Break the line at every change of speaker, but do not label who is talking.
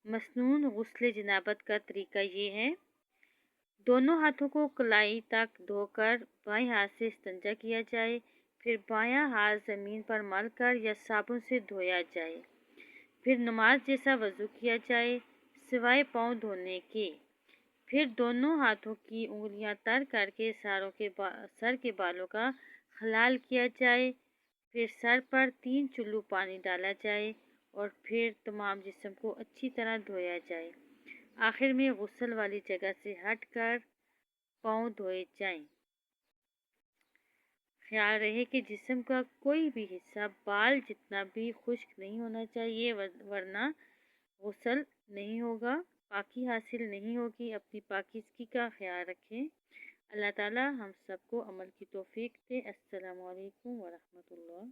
مسنون غسل جنابت کا طریقہ یہ ہے: دونوں ہاتھوں کو کلائی تک دھو کر بائیں ہاتھ سے استنجا کیا جائے، پھر بایاں ہاتھ زمین پر مل کر یا صابن سے دھویا جائے، پھر نماز جیسا وضو کیا جائے سوائے پاؤں دھونے کے، پھر دونوں ہاتھوں کی انگلیاں تر کر کے سر کے بالوں کا خلال کیا جائے، پھر سر پر 3 چلو پانی ڈالا جائے اور پھر تمام جسم کو اچھی طرح دھویا جائے۔ آخر میں غسل والی جگہ سے ہٹ کر پاؤں دھوئے جائیں۔ خیال رہے کہ جسم کا کوئی بھی حصہ بال جتنا بھی خشک نہیں ہونا چاہیے، ورنہ غسل نہیں ہوگا، پاکی حاصل نہیں ہوگی۔ اپنی پاکیزگی کا خیال رکھیں۔ اللہ تعالی ہم سب کو عمل کی توفیق دے۔ السلام علیکم ورحمۃ اللہ۔